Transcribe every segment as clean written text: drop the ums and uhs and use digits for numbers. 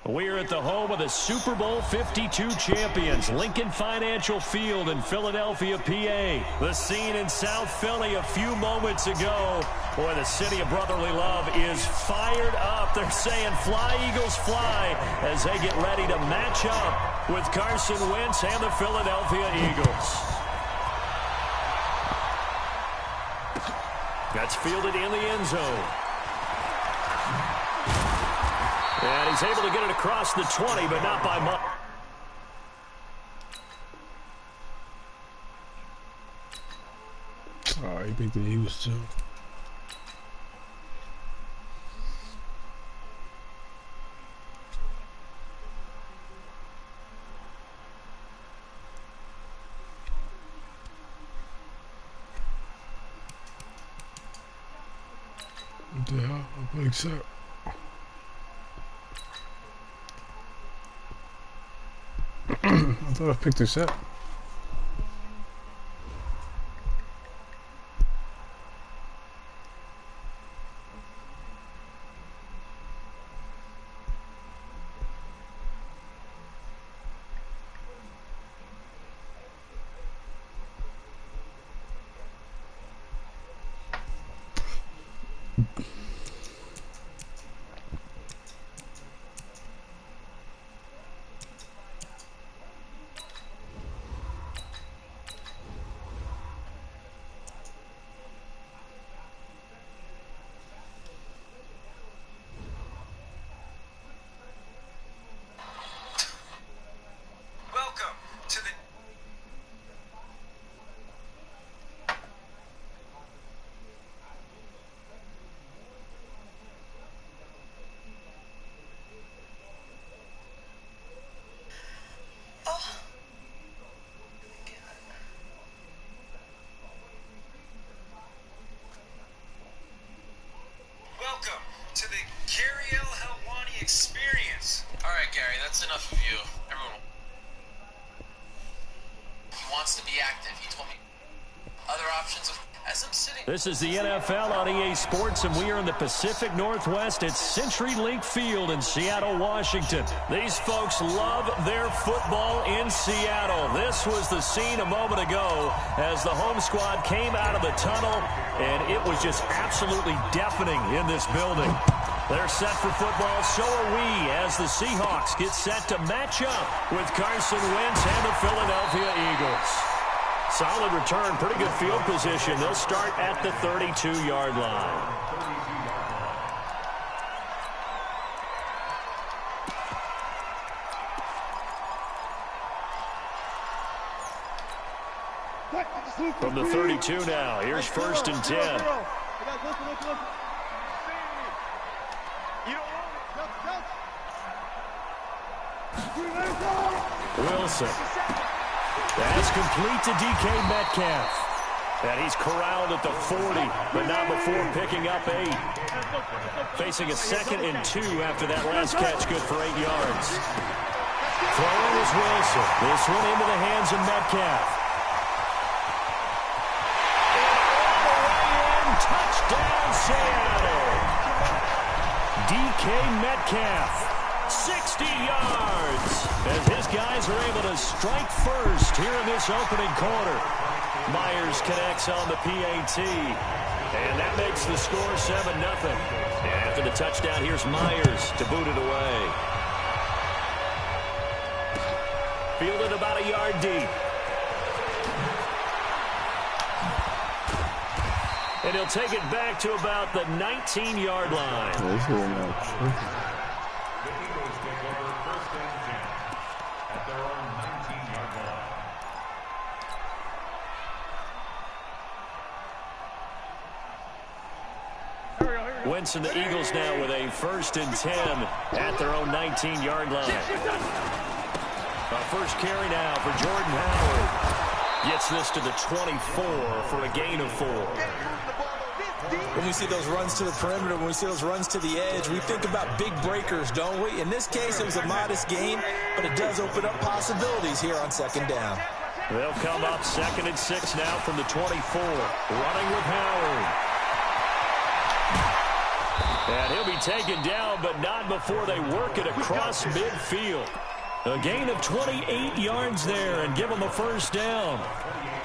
We're at the home of the Super Bowl 52 champions, Lincoln Financial Field in Philadelphia, PA. The scene in South Philly a few moments ago. Boy, the city of brotherly love is fired up. They're saying, fly, Eagles, fly, as they get ready to match up with Carson Wentz and the Philadelphia Eagles. That's fielded in the end zone. And he's able to get it across the 20, but not by much. Oh, he picked the Eagles too. What the hell? A big set. I thought I picked this up. Experience. All right, Gary, that's enough of you. Everyone wants to be active. He told me other options. As I'm sitting. This is the NFL on EA Sports, and we are in the Pacific Northwest at CenturyLink Field in Seattle, Washington. These folks love their football in Seattle. This was the scene a moment ago as the home squad came out of the tunnel, and it was just absolutely deafening in this building. They're set for football, so are we, as the Seahawks get set to match up with Carson Wentz and the Philadelphia Eagles. Solid return, pretty good field position. They'll start at the 32-yard line. From the 32 now, here's 1st and 10. Wilson. That's complete to DK Metcalf. And he's corralled at the 40, but not before picking up 8. Facing a 2nd and 2 after that last catch, good for 8 yards. Throwing is Wilson. This one into the hands of Metcalf. And all the way in, touchdown Seattle. DK Metcalf. 60 yards as his guys are able to strike first here in this opening quarter. Myers connects on the PAT, and that makes the score 7-0. And after the touchdown, here's Myers to boot it away. Fielded about a yard deep. And he'll take it back to about the 19-yard line. Wentz and the Eagles now with a 1st and 10 at their own 19-yard line. First carry now for Jordan Howard. Gets this to the 24 for a gain of 4. When we see those runs to the perimeter, when we see those runs to the edge, we think about big breakers, don't we? In this case, it was a modest gain, but it does open up possibilities here on 2nd down. They'll come up 2nd and 6 now from the 24. Running with Howard. And he'll be taken down, but not before they work it across midfield. A gain of 28 yards there and give them a first down.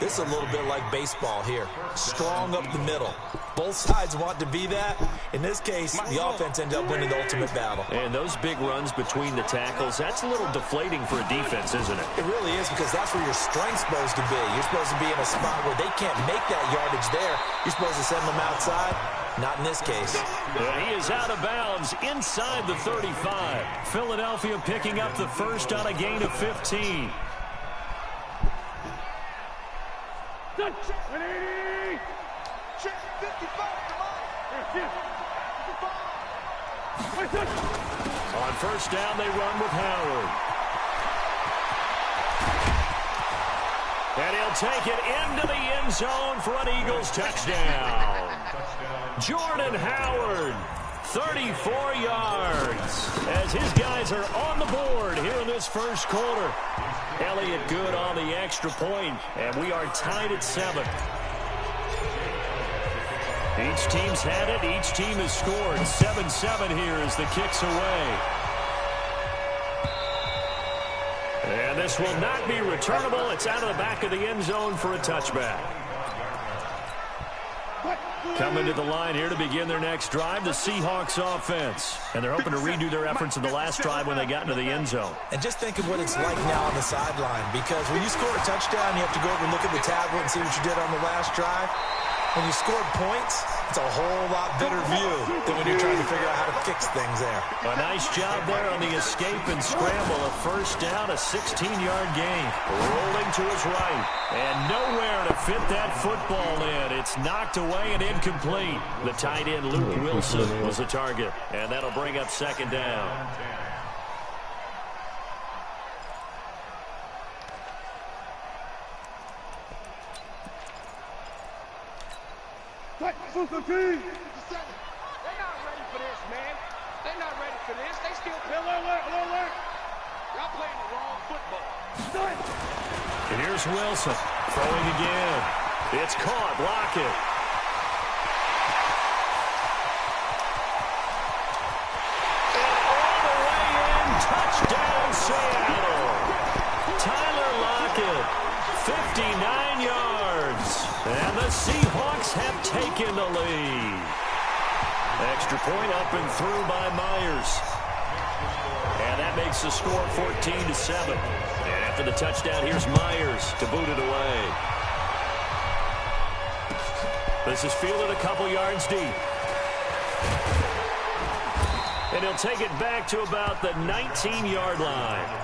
This is a little bit like baseball here. Strong up the middle. Both sides want to be that. In this case, the offense ended up winning the ultimate battle. And those big runs between the tackles, that's a little deflating for a defense, isn't it? It really is, because that's where your strength's supposed to be. You're supposed to be in a spot where they can't make that yardage there. You're supposed to send them outside. Not in this case. And he is out of bounds inside the 35. Philadelphia picking up the first on a gain of 15. On first down, they run with Howard. And he'll take it into the end zone for an Eagles touchdown. Jordan Howard, 34 yards, as his guys are on the board here in this first quarter. Elliott good on the extra point, and we are tied at 7. Each team's had it. Each team has scored. 7-7 here as the kick's away. And this will not be returnable. It's out of the back of the end zone for a touchback. Coming to the line here to begin their next drive, the Seahawks offense. And they're hoping to redo their efforts in the last drive when they got into the end zone. And just think of what it's like now on the sideline, because when you score a touchdown, you have to go over and look at the tablet and see what you did on the last drive. When you scored points, it's a whole lot better view than when you're trying to figure out how to fix things there. A nice job there on the escape and scramble. A first down, a 16-yard gain. Rolling to his right. And nowhere to fit that football in. It's knocked away and incomplete. The tight end, Luke Wilson, was the target. And that'll bring up second down. They're not ready for this, man. They're not ready for this. They still play. Alert. Y'all playing the wrong football. And here's Wilson throwing again. It's caught. Lockett. And all the way in. Touchdown, Seattle. Tyler Lockett, 59 yards. And the Seahawks have taken the lead. Extra point up and through by Myers. And that makes the score 14-7. And after the touchdown, here's Myers to boot it away. This is fielded a couple yards deep. And he'll take it back to about the 19-yard line.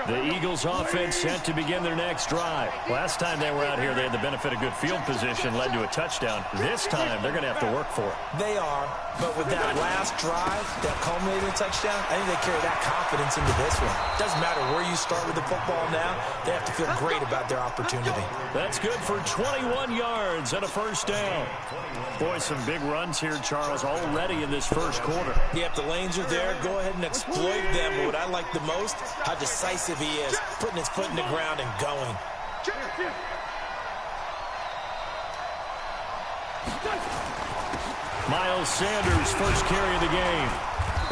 The Eagles offense set to begin their next drive. Last time they were out here, they had the benefit of good field position, led to a touchdown. This time, they're going to have to work for it. They are, but with that last drive, that culminating touchdown, I think they carry that confidence into this one. Doesn't matter where you start with the football now, they have to feel great about their opportunity. That's good for 21 yards and a first down. Boy, some big runs here, Charles, already in this first quarter. Yeah, if the lanes are there, go ahead and exploit them. But what I like the most, how decisive he is, putting his foot in the ground and going. Miles Sanders, first carry of the game.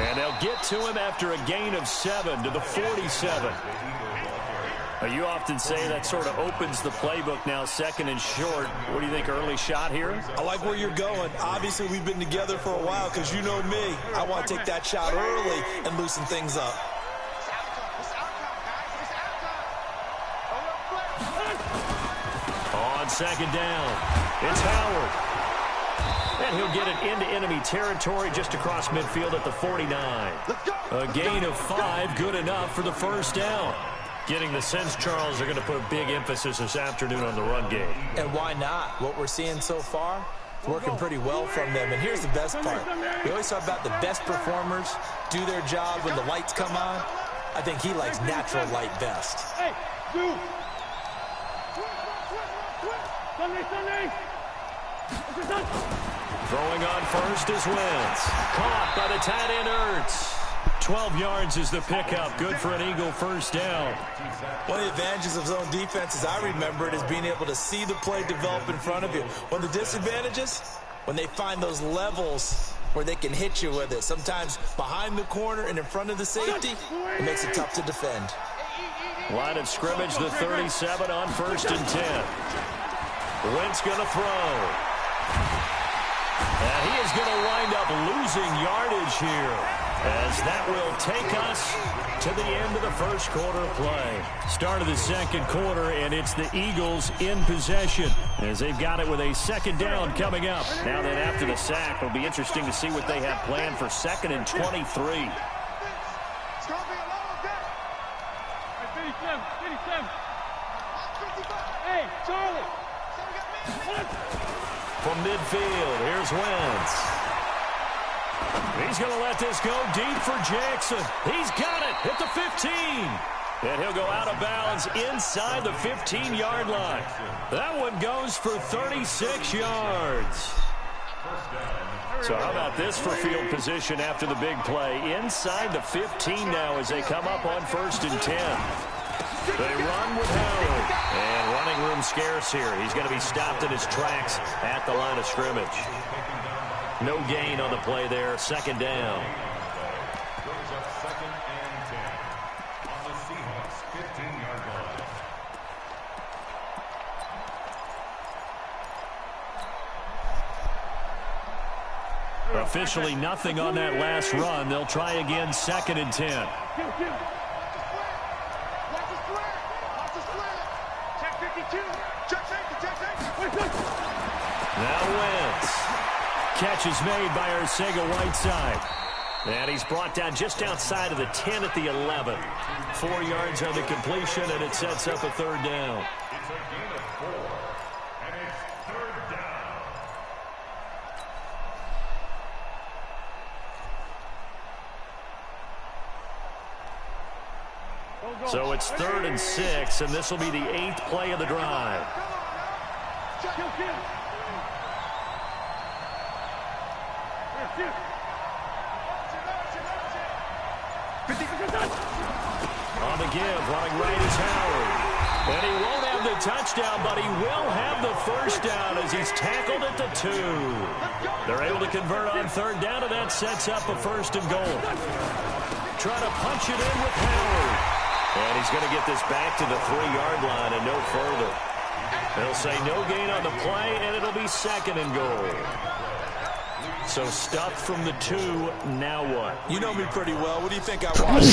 And they'll get to him after a gain of 7 to the 47. You often say that sort of opens the playbook now, second and short. What do you think, early shot here? I like where you're going. Obviously, we've been together for a while because you know me. I want to take that shot early and loosen things up. On second down, it's Howard. And he'll get it into enemy territory just across midfield at the 49. A gain of 5, good enough for the first down. Getting the sense, Charles, they're going to put a big emphasis this afternoon on the run game. And why not? What we're seeing so far, working pretty well from them. And here's the best part. We always talk about the best performers do their job when the lights come on. I think he likes natural light best. Hey, dude. Sunday. Throwing on first is Wentz. Caught by the tight end Ertz. 12 yards is the pickup. Good for an Eagle first down. One of the advantages of zone defense, as I remember it, is being able to see the play develop in front of you. One of the disadvantages, when they find those levels where they can hit you with it. Sometimes behind the corner and in front of the safety, it makes it tough to defend. Line of scrimmage, the 37 on 1st and 10. Wentz going to throw. And he is going to wind up losing yardage here, as that will take us to the end of the first quarter play. Start of the second quarter, and it's the Eagles in possession, as they've got it with a second down coming up. Now that after the sack, it'll be interesting to see what they have planned for 2nd and 23. Hey, Charlie. From midfield, here's Wentz. He's going to let this go deep for Jackson. He's got it at the 15. And he'll go out of bounds inside the 15-yard line. That one goes for 36 yards. So how about this for field position after the big play? Inside the 15 now as they come up on 1st and 10. They run with Howard. And running room scarce here. He's going to be stopped in his tracks at the line of scrimmage. No gain on the play there. 2nd down. Officially nothing on that last run. They'll try again 2nd and 10. Now Wentz. Catch is made by Arcega-Whiteside. And he's brought down just outside of the 10 at the 11. 4 yards on the completion, and it sets up a 3rd down. It's a gain of 4, and it's 3rd down. So it's 3rd and 6, and this will be the 8th play of the drive. On the give, running right is Howard. And he won't have the touchdown, but he will have the first down as he's tackled at the 2. They're able to convert on 3rd down, and that sets up a 1st and goal. Trying to punch it in with Howard. And he's going to get this back to the 3-yard line and no further. They'll say no gain on the play, and it'll be 2nd and goal. So stuffed from the 2, now what? You know me pretty well. What do you think I want there?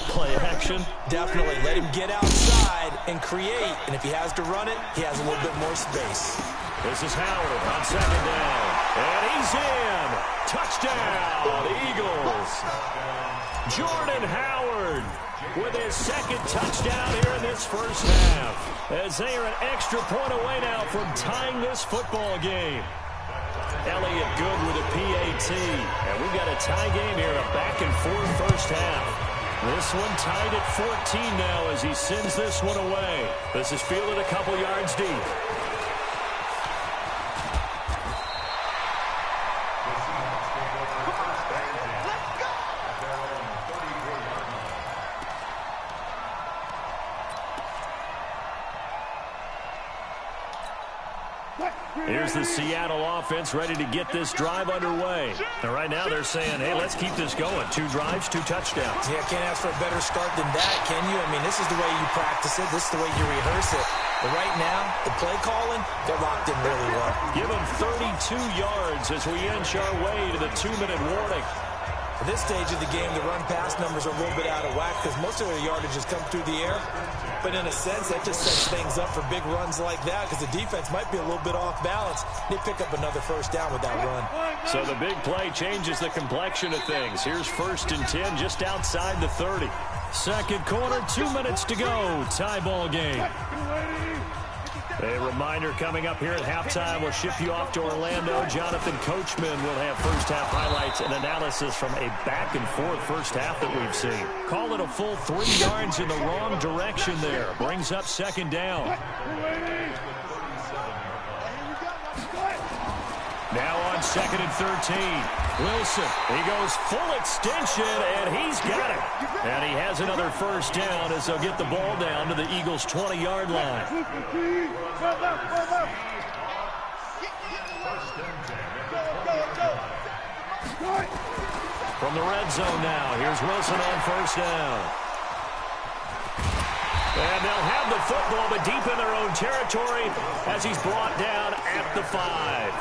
Play action? Definitely. Let him get outside and create. And if he has to run it, he has a little bit more space. This is Howard on 2nd down. And he's in. Touchdown, Eagles. Jordan Howard with his 2nd touchdown here in this first half, as they are an extra point away now from tying this football game. Elliott good with a PAT. And we've got a tie game here, a back-and-forth first half. This one tied at 14 now as he sends this one away. This is fielded a couple yards deep. Here's the Seattle offense ready to get this drive underway. And right now they're saying, hey, let's keep this going. 2 drives, 2 touchdowns. Yeah, can't ask for a better start than that, can you? I mean, this is the way you practice it. This is the way you rehearse it. But right now, the play calling, they're locked in really well. Give them 32 yards as we inch our way to the 2-minute warning. At this stage of the game, the run-pass numbers are a little bit out of whack because most of their yardage has come through the air. But in a sense, that just sets things up for big runs like that because the defense might be a little bit off balance. They pick up another first down with that run. So the big play changes the complexion of things. Here's 1st and 10 just outside the 30. Second quarter, 2 minutes to go. Tie ball game. A reminder coming up here at halftime. We'll ship you off to Orlando. Jonathan Coachman will have first half highlights and analysis from a back-and-forth first half that we've seen. Call it a full 3 yards in the wrong direction there. Brings up 2nd down. Now on 2nd and 13. Wilson, he goes full extension, and he's got it. And he has another first down as they'll get the ball down to the Eagles' 20-yard line. From the red zone now, here's Wilson on first down. And they'll have the football, but deep in their own territory as he's brought down at the 5.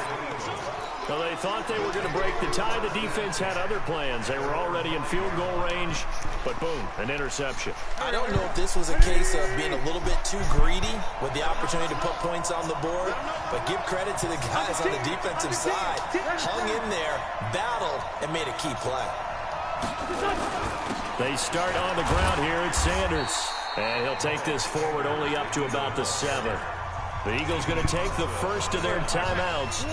So they thought they were going to break the tie. The defense had other plans. They were already in field goal range, but boom, an interception. I don't know if this was a case of being a little bit too greedy with the opportunity to put points on the board, but give credit to the guys on the defensive side. Hung in there, battled, and made a key play. They start on the ground here. It's Sanders, and he'll take this forward only up to about the 7. The Eagles going to take the first of their timeouts.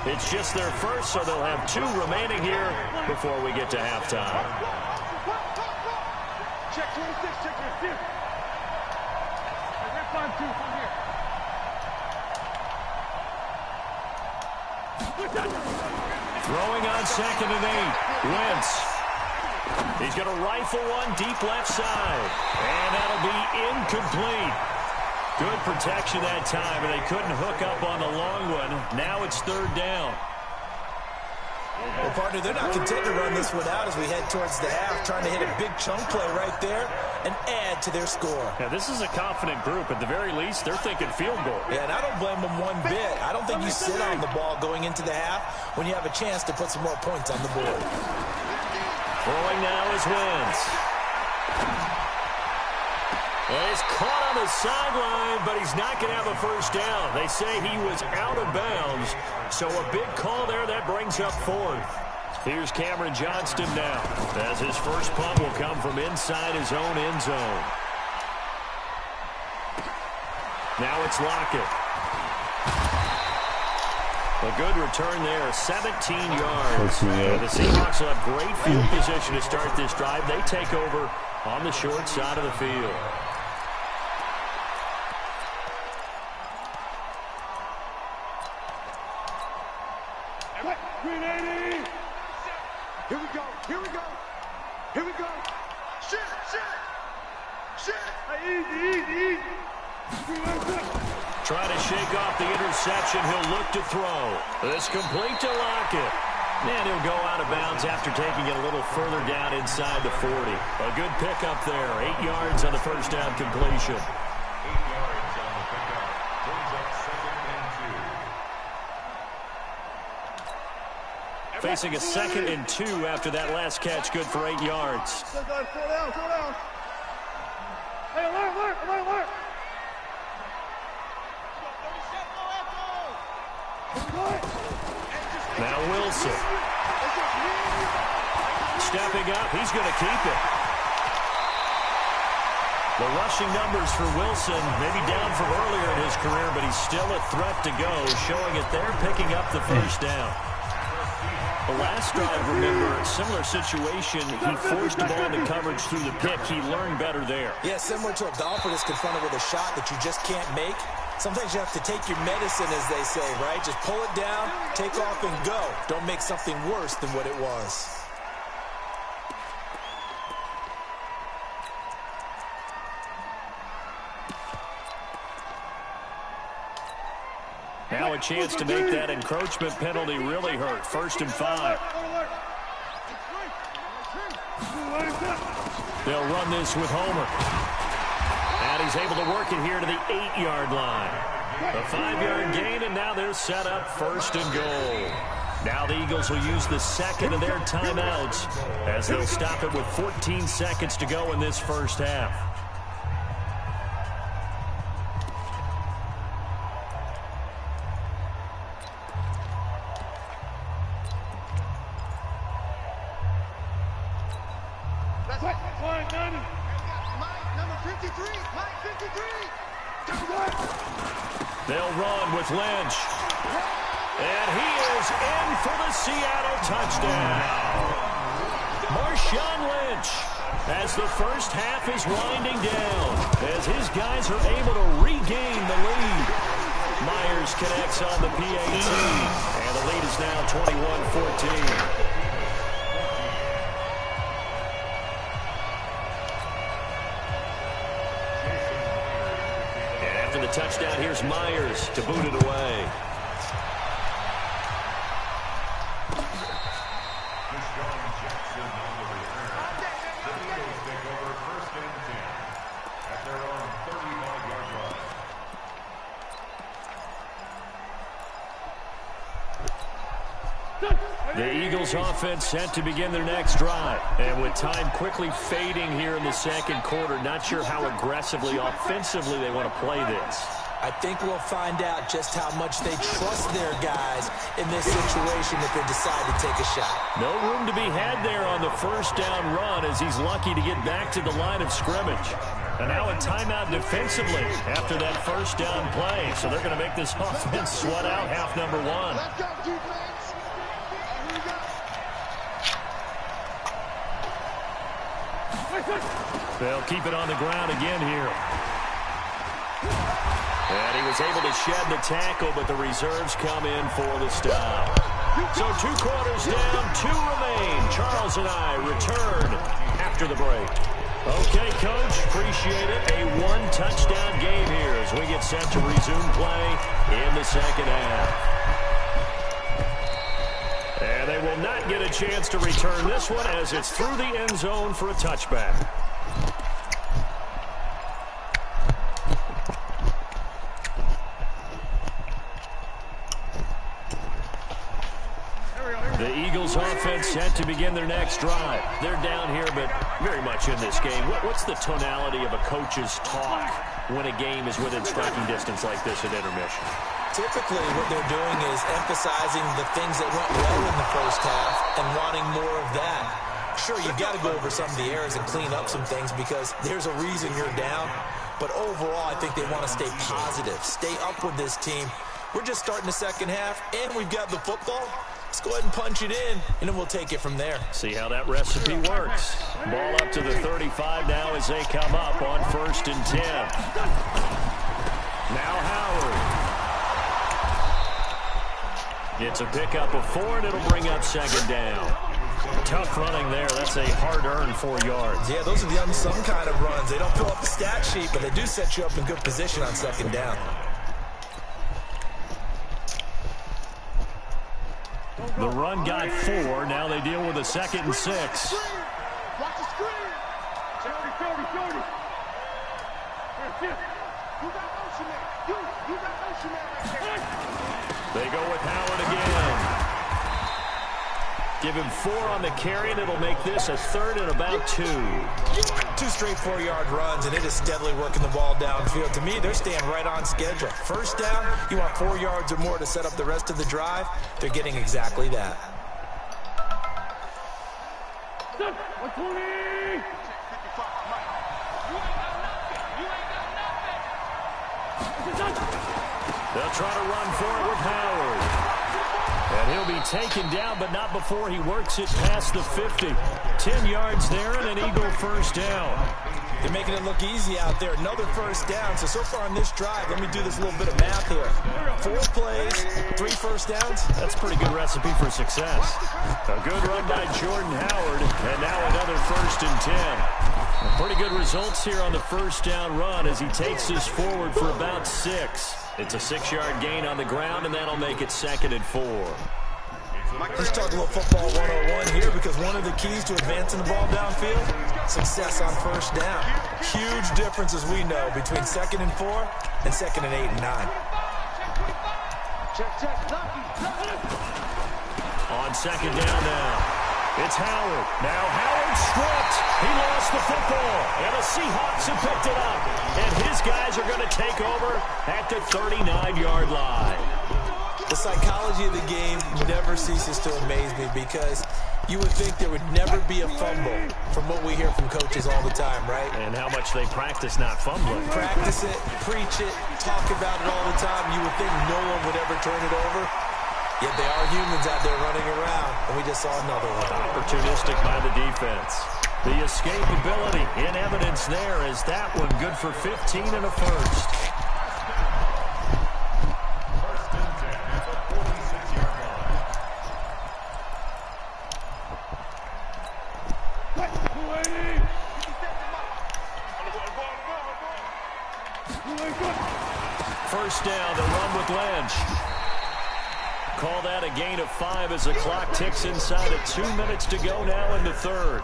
It's just their first, so they'll have 2 remaining here before we get to halftime. Check 26, check your 5-2 from here. Throwing on 2nd and 8. Wentz. He's going to rifle one deep left side. And that'll be incomplete. Good protection that time, and they couldn't hook up on the long one. Now it's 3rd down. Well, partner, they're not content to run this one out as we head towards the half, trying to hit a big chunk play right there and add to their score. Yeah, this is a confident group. At the very least, they're thinking field goal. Yeah, and I don't blame them one bit. I don't think you sit on the ball going into the half when you have a chance to put some more points on the board. Throwing now is Wentz. Well, he's caught on the sideline, but he's not going to have a first down. They say he was out of bounds, so a big call there that brings up 4th. Here's Cameron Johnston now, as his first punt will come from inside his own end zone. Now it's Lockett. A good return there, 17 yards. And the Seahawks will have great field position to start this drive. They take over on the short side of the field. Here we go. Here we go. Here we go. Shit. Easy. Trying to shake off the interception. He'll look to throw. This complete to Lockett. And he'll go out of bounds after taking it a little further down inside the 40. A good pickup there. 8 yards on the first down completion. 8 yards on the pickup. Brings up 2nd and 2. Facing a 2nd and 2 after that last catch. Good for 8 yards. Slow down. Hey, alert. Now Wilson. Stepping up. He's going to keep it. The rushing numbers for Wilson, maybe down from earlier in his career, but he's still a threat to go, showing it there, picking up the first down. The last drive, remember, similar situation. He forced the ball into coverage through the pick. He learned better there. Yeah, similar to a golfer that's confronted with a shot that you just can't make. Sometimes you have to take your medicine, as they say, right? Just pull it down, take off, and go. Don't make something worse than what it was. Now a chance to make that encroachment penalty really hurt. 1st and 5. They'll run this with Homer. And he's able to work it here to the 8-yard line. A 5-yard gain, and now they're set up 1st and goal. Now the Eagles will use the 2nd of their timeouts as they'll stop it with 14 seconds to go in this first half. They'll run with Lynch. And he is in for the Seattle touchdown. Marshawn Lynch, as the first half is winding down, as his guys are able to regain the lead. Myers connects on the PAT, and the lead is now 21-14. The touchdown, here's Myers to boot it away. The Eagles offense set to begin their next drive. And with time quickly fading here in the second quarter, not sure how aggressively, offensively they want to play this. I think we'll find out just how much they trust their guys in this situation if they decide to take a shot. No room to be had there on the first down run as he's lucky to get back to the line of scrimmage. And now a timeout defensively after that first down play. So they're going to make this offense sweat out half number one. Let's go, defense. They'll keep it on the ground again here. And he was able to shed the tackle, but the reserves come in for the stop. So 2 quarters down, 2 remain. Charles and I return after the break. Okay, Coach, appreciate it. A 1-touchdown game here as we get set to resume play in the second half. And they will not get a chance to return this one as it's through the end zone for a touchback. The Eagles offense set to begin their next drive. They're down here, but very much in this game. What's the tonality of a coach's talk when a game is within striking distance like this at intermission? Typically, what they're doing is emphasizing the things that went well in the first half and wanting more of that. Sure, you've got to go over some of the errors and clean up some things because there's a reason you're down. But overall, I think they want to stay positive, stay up with this team. We're just starting the second half, and we've got the football. Let's go ahead and punch it in, and then we'll take it from there. See how that recipe works. Ball up to the 35 now as they come up on 1st and 10. Now Howard. It's a pickup of 4, and it'll bring up 2nd down. Tough running there. That's a hard-earned 4 yards. Yeah, those are the unsung kind of runs. They don't fill up the stat sheet, but they do set you up in good position on 2nd down. The run got 4. Now they deal with a 2nd and 6. Watch the screen. 30. You got motion man. You got motion man right there. They go with Howard again. Give him 4 on the carry, and it'll make this a 3rd and about 2. 2 straight 4-yard runs, and it is steadily working the ball downfield. To me, they're staying right on schedule. First down, you want 4 yards or more to set up the rest of the drive. They're getting exactly that. 120. They'll try to run for it with Howard. And he'll be taken down, but not before he works it past the 50. 10 yards there and an Eagle first down. They're making it look easy out there. Another first down. So far on this drive, let me do this little bit of math here. 4 plays, 3 first downs. That's a pretty good recipe for success. A good run by Jordan Howard, and now another 1st and 10. Pretty good results here on the first down run as he takes this forward for about 6. It's a 6-yard gain on the ground, and that'll make it 2nd and 4. Let's talk a little football 101 here because one of the keys to advancing the ball downfield, success on first down. Huge difference, as we know, between 2nd and 4 and 2nd and 8 and 9. On 2nd down now. It's Howard. Now Howard stripped. He lost the football. And the Seahawks have picked it up. And his guys are going to take over at the 39-yard line. The psychology of the game never ceases to amaze me because you would think there would never be a fumble from what we hear from coaches all the time, right? And how much they practice not fumbling. Practice it, preach it, talk about it all the time. You would think no one would ever turn it over. Yet they are humans out there running around, and we just saw another one. Opportunistic by the defense. The escapability in evidence there is that one good for 15 and a first. first down. They'll run with Lynch. Call that a gain of 5 as the clock ticks inside of 2 minutes to go now in the third.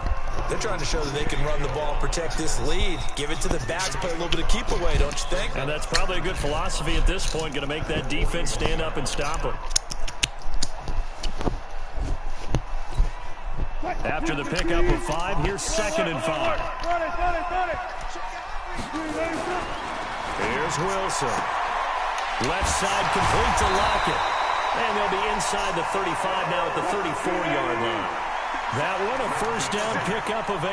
They're trying to show that they can run the ball, protect this lead. Give it to the backs, play a little bit of keep away, don't you think? And that's probably a good philosophy at this point, going to make that defense stand up and stop them. After the pickup of 5, here's 2nd and 5. Here's Wilson. Left side complete to Lockett. And they'll be inside the 35 now at the 34-yard line. That one a first down pickup of 8.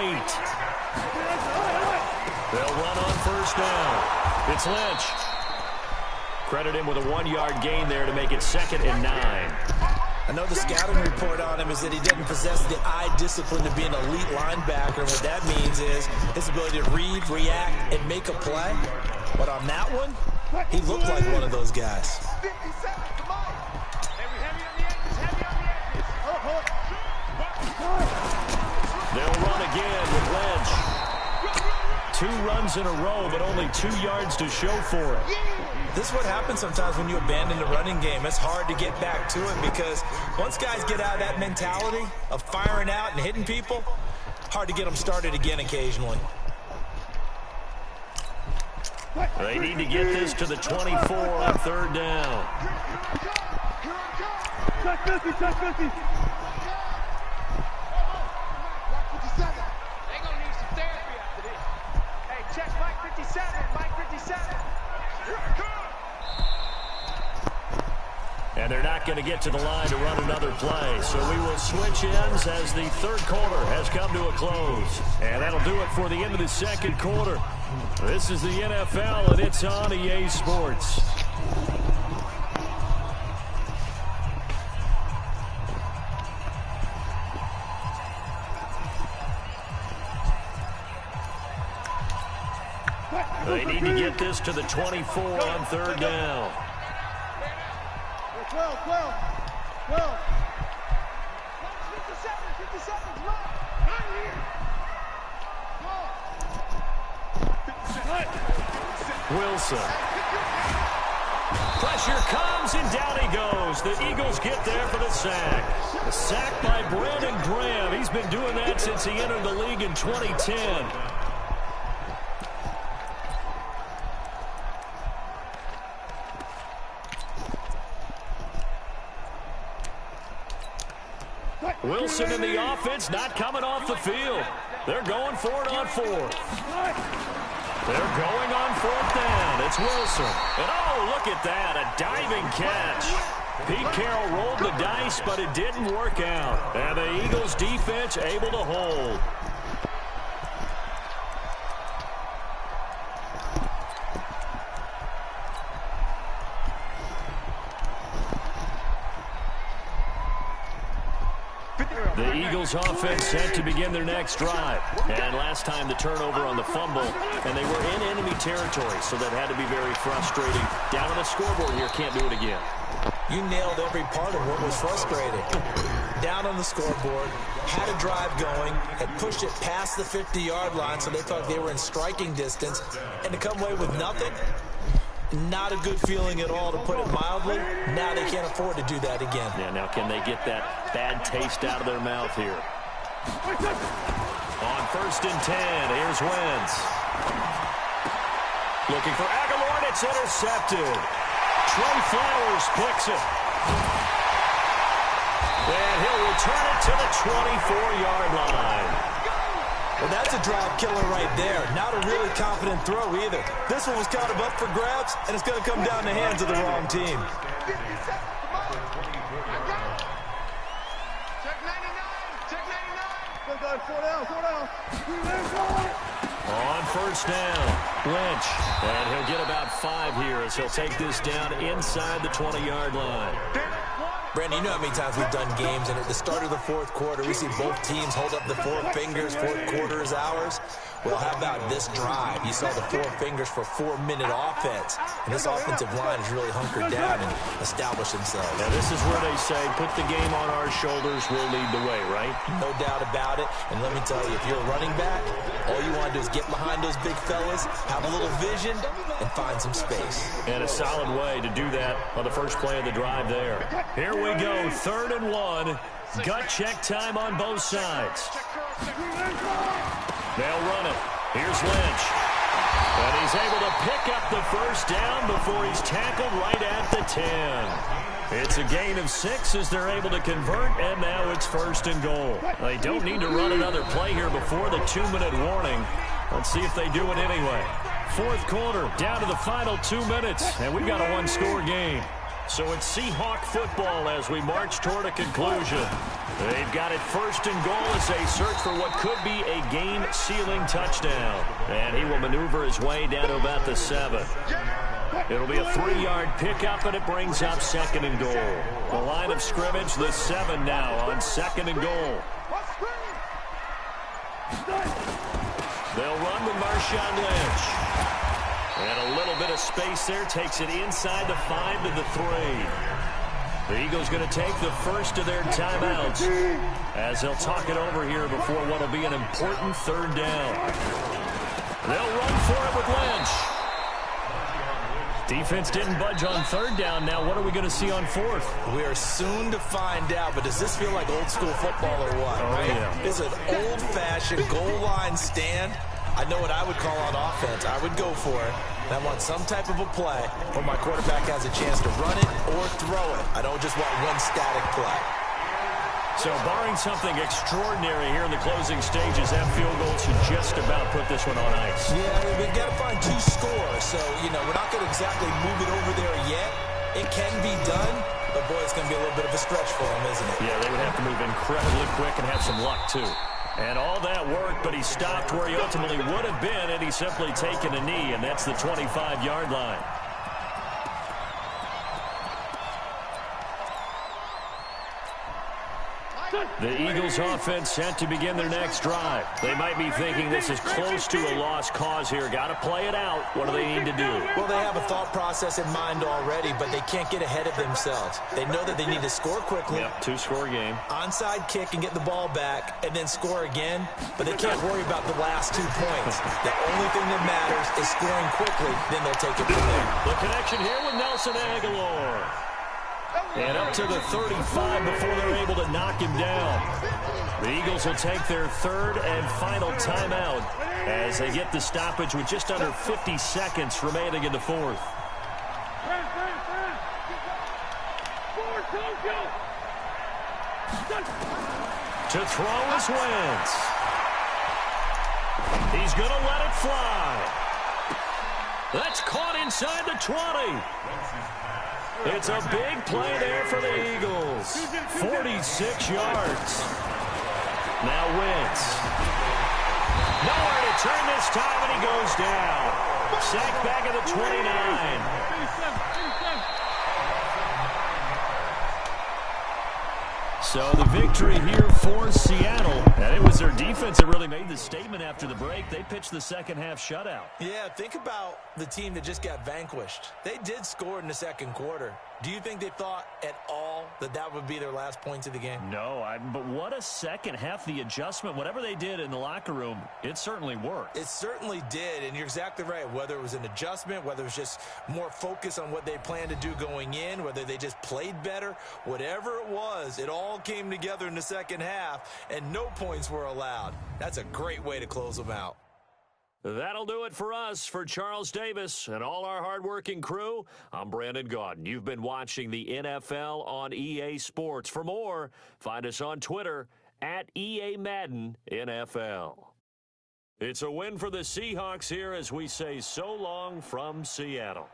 They'll run on first down. It's Lynch. Credit him with a 1-yard gain there to make it 2nd and 9. I know the scouting report on him is that he doesn't possess the eye discipline to be an elite linebacker. And what that means is his ability to read, react, and make a play. But on that one, he looked like one of those guys. 57, come on. Heavy on the edges, heavy on the edges. They'll run again with Lynch. 2 runs in a row, but only 2 yards to show for it. This is what happens sometimes when you abandon the running game. It's hard to get back to it because once guys get out of that mentality of firing out and hitting people, hard to get them started again occasionally. They need to get this to the 24 on 3rd down. Check 50, check 50. They're going to need some therapy after this. Hey, check Mike 57, Mike 57. And they're not going to get to the line to run another play. So we will switch ends as the 3rd quarter has come to a close. And that'll do it for the end of the 2nd quarter. This is the NFL, and it's on EA Sports. They need to get this to the 24 on 3rd down. 12, 12, 12. 57, come on. Right here. Wilson. Pressure comes, and down he goes. The Eagles get there for the sack. A sack by Brandon Graham. He's been doing that since he entered the league in 2010. Wilson in the offense not coming off the field. They're going for it on 4th. They're going on 4th down. It's Wilson. And oh, look at that, a diving catch. Pete Carroll rolled the dice, but it didn't work out. And the Eagles defense able to hold. The Eagles offense set to begin their next drive. And last time the turnover on the fumble, and they were in enemy territory, so that had to be very frustrating. Down on the scoreboard here, can't do it again. You nailed every part of what was frustrating. Down on the scoreboard, had a drive going, had pushed it past the 50-yard line, so they thought they were in striking distance, and to come away with nothing, not a good feeling at all, to put it mildly. Now they can't afford to do that again. Yeah, now can they get that bad taste out of their mouth here? On 1st and 10, here's Wentz. Looking for Aguilar, and it's intercepted. Trey Flowers picks it. And he'll return it to the 24-yard line. Well, that's a drive killer right there. Not a really confident throw either. This one was kind of up for grabs, and it's going to come down the hands of the wrong team. Check 99, check 99. Four down. On 1st down, Lynch. And he'll get about 5 here as he'll take this down inside the 20-yard line. Brandon, you know how many times we've done games, and at the start of the 4th quarter, we see both teams hold up the 4 fingers, 4th quarter is ours. Well, how about this drive? You saw the four fingers for 4-minute offense, and this offensive line has really hunkered down and established themselves. Now, this is where they say, put the game on our shoulders, we'll lead the way, right? No doubt about it, and let me tell you, if you're a running back, all you want to do is get behind those big fellas, have a little vision, and find some space. And a solid way to do that on the first play of the drive there. Here we go, 3rd and 1. Gut check time on both sides. They'll run it. Here's Lynch. And he's able to pick up the first down before he's tackled right at the 10. It's a gain of 6 as they're able to convert, and now it's 1st and goal. They don't need to run another play here before the 2-minute warning. Let's see if they do it anyway. 4th quarter, down to the final 2 minutes, and we've got a one-score game. So it's Seahawk football as we march toward a conclusion. They've got it 1st and goal as they search for what could be a game-sealing touchdown. And he will maneuver his way down to about the 7. It'll be a 3-yard pickup, and it brings up 2nd and goal. The line of scrimmage, the 7 now on 2nd and goal. They'll run with Marshawn Lynch. And a little bit of space there, takes it inside the 5 to the 3. The Eagles going to take the first of their timeouts as they'll talk it over here before what will be an important 3rd down. They'll run for it with Lynch. Defense didn't budge on 3rd down. Now what are we going to see on 4th? We are soon to find out, but does this feel like old school football or what? Oh, right? Yeah. It's an old-fashioned goal line stand. I know what I would call on offense. I would go for it. And I want some type of a play where my quarterback has a chance to run it or throw it. I don't just want one static play. So barring something extraordinary here in the closing stages, that field goal should just about put this one on ice. Yeah, we've got to find 2 scores. So, you know, we're not going to exactly move it over there yet. It can be done, but, boy, it's going to be a little bit of a stretch for them, isn't it? Yeah, they would have to move incredibly quick and have some luck, too. And all that worked, but he stopped where he ultimately would have been, and he's simply taken a knee, and that's the 25-yard line. The Eagles offense set to begin their next drive. They might be thinking this is close to a lost cause here. Got to play it out. What do they need to do? Well, they have a thought process in mind already, but they can't get ahead of themselves. They know that they need to score quickly. Yep, 2-score game. Onside kick and get the ball back and then score again, but they can't worry about the last 2 points. The only thing that matters is scoring quickly, then they'll take it from there. The connection here with Nelson Aguilar. And up to the 35 before they're able to knock him down. The Eagles will take their 3rd and final timeout as they get the stoppage with just under 50 seconds remaining in the 4th. To throw is Wentz. He's going to let it fly. That's caught inside the 20. It's a big play there for the Eagles. 46 yards. Now Wentz. Nowhere to turn this time, and he goes down. Sacked back at the 29. So the victory here for Seattle. And it was their defense that really made the statement after the break. They pitched the second-half shutout. Yeah, think about the team that just got vanquished. They did score in the 2nd quarter. Do you think they thought at all that that would be their last points of the game? No, but what a second half. The adjustment, whatever they did in the locker room, it certainly worked. It certainly did, and you're exactly right. Whether it was an adjustment, whether it was just more focus on what they planned to do going in, whether they just played better, whatever it was, it all came together in the second half, and no points were allowed. That's a great way to close them out. That'll do it for us. For Charles Davis and all our hardworking crew, I'm Brandon Gaudin. You've been watching the NFL on EA Sports. For more, find us on Twitter at EA Madden NFL. It's a win for the Seahawks here as we say so long from Seattle.